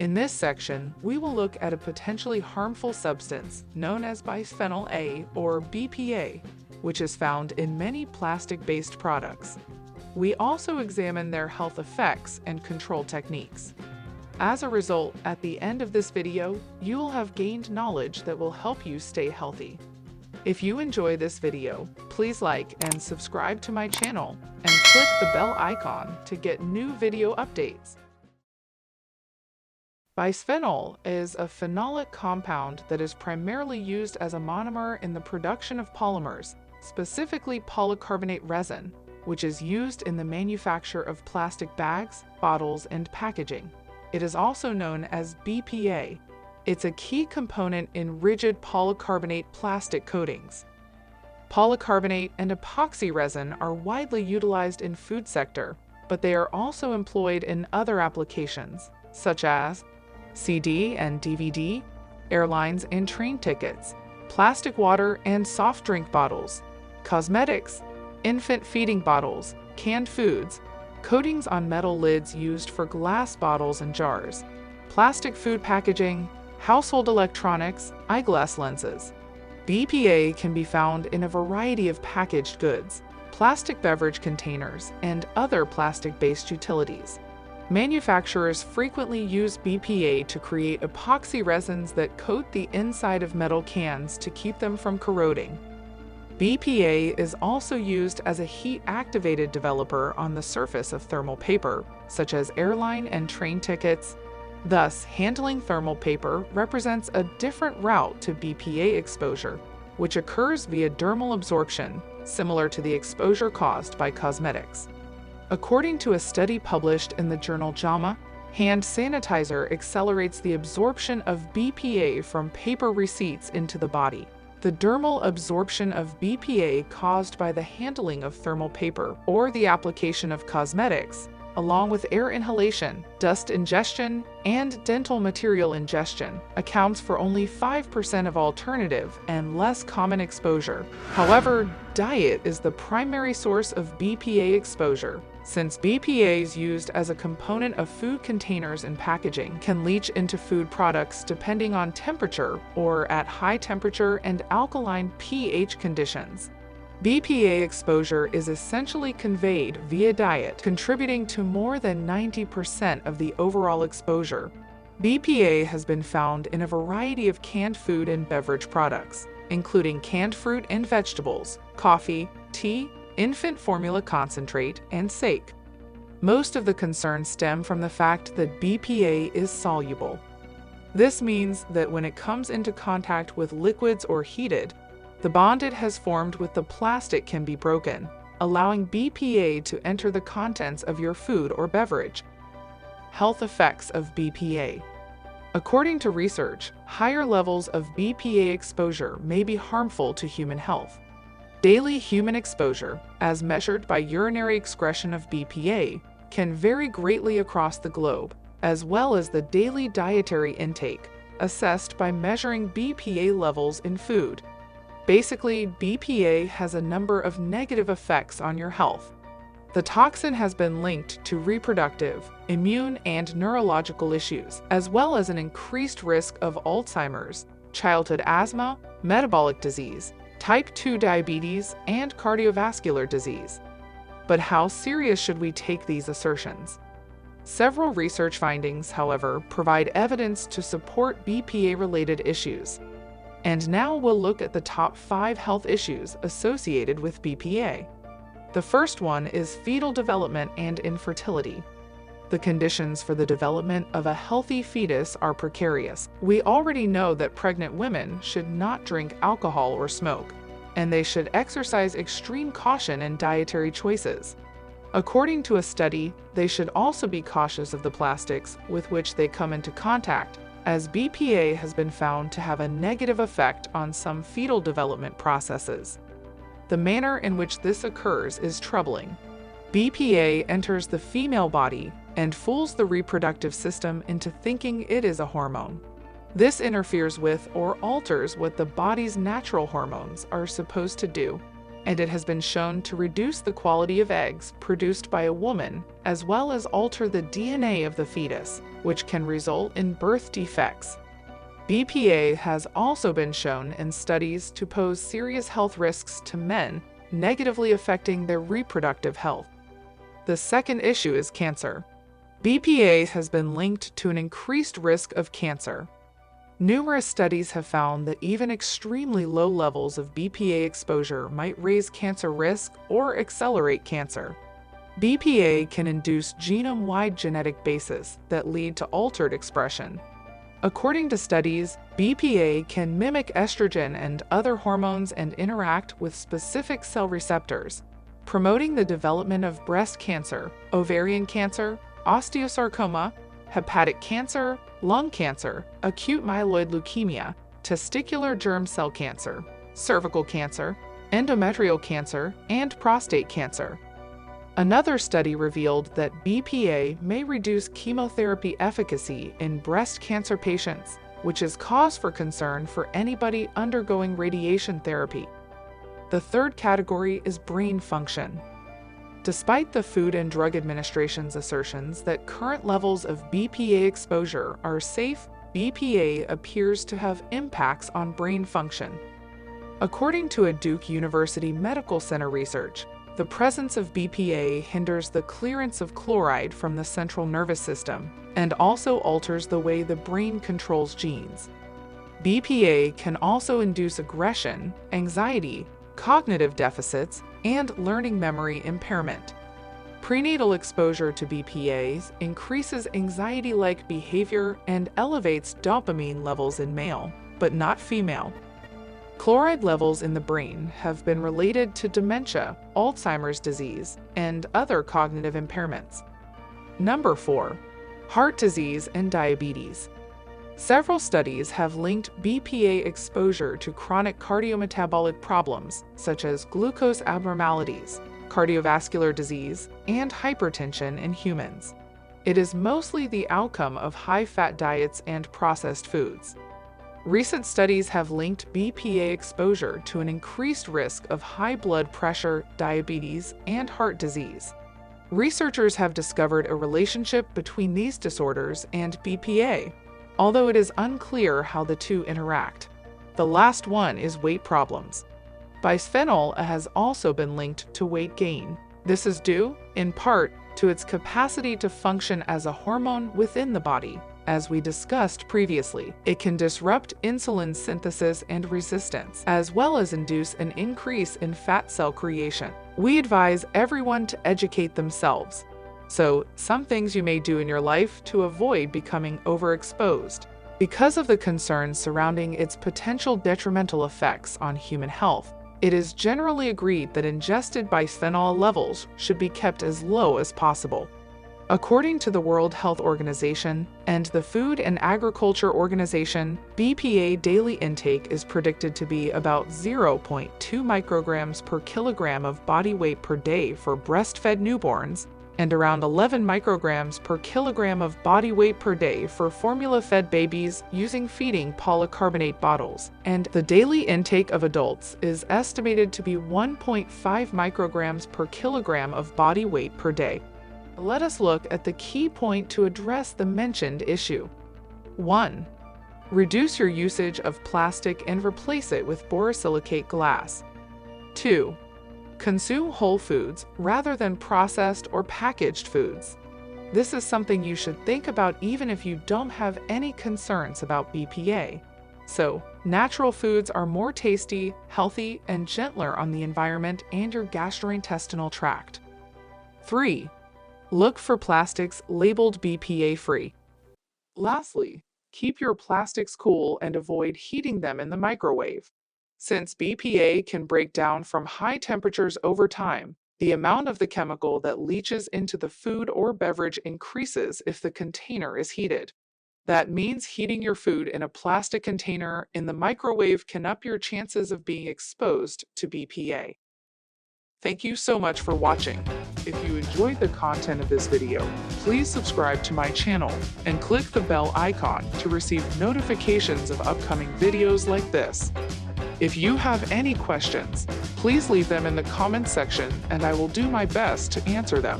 In this section, we will look at a potentially harmful substance known as bisphenol A or BPA, which is found in many plastic-based products. We also examine their health effects and control techniques. As a result, at the end of this video, you will have gained knowledge that will help you stay healthy. If you enjoy this video, please like and subscribe to my channel and click the bell icon to get new video updates. Bisphenol is a phenolic compound that is primarily used as a monomer in the production of polymers, specifically polycarbonate resin, which is used in the manufacture of plastic bags, bottles, and packaging. It is also known as BPA. It's a key component in rigid polycarbonate plastic coatings. Polycarbonate and epoxy resin are widely utilized in food sector, but they are also employed in other applications, such as CD and DVD, airlines and train tickets, plastic water and soft drink bottles, cosmetics, infant feeding bottles, canned foods, coatings on metal lids used for glass bottles and jars, plastic food packaging, household electronics, eyeglass lenses. BPA can be found in a variety of packaged goods, plastic beverage containers, and other plastic-based utilities. Manufacturers frequently use BPA to create epoxy resins that coat the inside of metal cans to keep them from corroding. BPA is also used as a heat-activated developer on the surface of thermal paper, such as airline and train tickets. Thus, handling thermal paper represents a different route to BPA exposure, which occurs via dermal absorption, similar to the exposure caused by cosmetics. According to a study published in the journal JAMA, hand sanitizer accelerates the absorption of BPA from paper receipts into the body. The dermal absorption of BPA caused by the handling of thermal paper or the application of cosmetics, along with air inhalation, dust ingestion, and dental material ingestion, accounts for only 5% of alternative and less common exposure. However, diet is the primary source of BPA exposure, since BPAs used as a component of food containers and packaging can leach into food products depending on temperature or at high temperature and alkaline pH conditions. BPA exposure is essentially conveyed via diet, contributing to more than 90% of the overall exposure. BPA has been found in a variety of canned food and beverage products, including canned fruit and vegetables, coffee, tea, infant formula concentrate, and sake. Most of the concerns stem from the fact that BPA is soluble. This means that when it comes into contact with liquids or heated, the bond it has formed with the plastic can be broken, allowing BPA to enter the contents of your food or beverage. Health effects of BPA. According to research, higher levels of BPA exposure may be harmful to human health. Daily human exposure, as measured by urinary excretion of BPA, can vary greatly across the globe, as well as the daily dietary intake, assessed by measuring BPA levels in food. Basically, BPA has a number of negative effects on your health. The toxin has been linked to reproductive, immune, and neurological issues, as well as an increased risk of Alzheimer's, childhood asthma, metabolic disease, type 2 diabetes, and cardiovascular disease. But how serious should we take these assertions? Several research findings, however, provide evidence to support BPA-related issues. And now we'll look at the top 5 health issues associated with BPA. The first one is fetal development and infertility. The conditions for the development of a healthy fetus are precarious. We already know that pregnant women should not drink alcohol or smoke, and they should exercise extreme caution in dietary choices. According to a study, they should also be cautious of the plastics with which they come into contact, as BPA has been found to have a negative effect on some fetal development processes. The manner in which this occurs is troubling. BPA enters the female body and fools the reproductive system into thinking it is a hormone. This interferes with or alters what the body's natural hormones are supposed to do. and it has been shown to reduce the quality of eggs produced by a woman, as well as alter the DNA of the fetus, which can result in birth defects. BPA has also been shown in studies to pose serious health risks to men, negatively affecting their reproductive health. The second issue is cancer. BPA has been linked to an increased risk of cancer. Numerous studies have found that even extremely low levels of BPA exposure might raise cancer risk or accelerate cancer. BPA can induce genome-wide genetic bases that lead to altered expression. According to studies, BPA can mimic estrogen and other hormones and interact with specific cell receptors, promoting the development of breast cancer, ovarian cancer, osteosarcoma, hepatic cancer, lung cancer, acute myeloid leukemia, testicular germ cell cancer, cervical cancer, endometrial cancer, and prostate cancer. Another study revealed that BPA may reduce chemotherapy efficacy in breast cancer patients, which is cause for concern for anybody undergoing radiation therapy. The third category is brain function. Despite the Food and Drug Administration's assertions that current levels of BPA exposure are safe, BPA appears to have impacts on brain function. According to a Duke University Medical Center research, the presence of BPA hinders the clearance of chloride from the central nervous system and also alters the way the brain controls genes. BPA can also induce aggression, anxiety, cognitive deficits, and learning memory impairment. Prenatal exposure to BPAs increases anxiety-like behavior and elevates dopamine levels in male, but not female. Chloride levels in the brain have been related to dementia, Alzheimer's disease, and other cognitive impairments. Number 4. Heart disease and diabetes. Several studies have linked BPA exposure to chronic cardiometabolic problems such as glucose abnormalities, cardiovascular disease, and hypertension in humans. It is mostly the outcome of high-fat diets and processed foods. Recent studies have linked BPA exposure to an increased risk of high blood pressure, diabetes, and heart disease. Researchers have discovered a relationship between these disorders and BPA, although it is unclear how the two interact. The last one is weight problems. Bisphenol has also been linked to weight gain. This is due, in part, to its capacity to function as a hormone within the body. As we discussed previously, it can disrupt insulin synthesis and resistance, as well as induce an increase in fat cell creation. We advise everyone to educate themselves. So, some things you may do in your life to avoid becoming overexposed. Because of the concerns surrounding its potential detrimental effects on human health, it is generally agreed that ingested bisphenol levels should be kept as low as possible. According to the World Health Organization and the Food and Agriculture Organization, BPA daily intake is predicted to be about 0.2 micrograms per kilogram of body weight per day for breastfed newborns, and around 11 micrograms per kilogram of body weight per day for formula-fed babies using feeding polycarbonate bottles, and the daily intake of adults is estimated to be 1.5 micrograms per kilogram of body weight per day. Let us look at the key point to address the mentioned issue. 1. Reduce your usage of plastic and replace it with borosilicate glass. 2. Consume whole foods rather than processed or packaged foods. This is something you should think about even if you don't have any concerns about BPA. So, natural foods are more tasty, healthy, and gentler on the environment and your gastrointestinal tract. 3. Look for plastics labeled BPA-free. Lastly, keep your plastics cool and avoid heating them in the microwave. Since BPA can break down from high temperatures over time, the amount of the chemical that leaches into the food or beverage increases if the container is heated. That means heating your food in a plastic container in the microwave can up your chances of being exposed to BPA. Thank you so much for watching. If you enjoyed the content of this video, please subscribe to my channel and click the bell icon to receive notifications of upcoming videos like this. If you have any questions, please leave them in the comments section and I will do my best to answer them.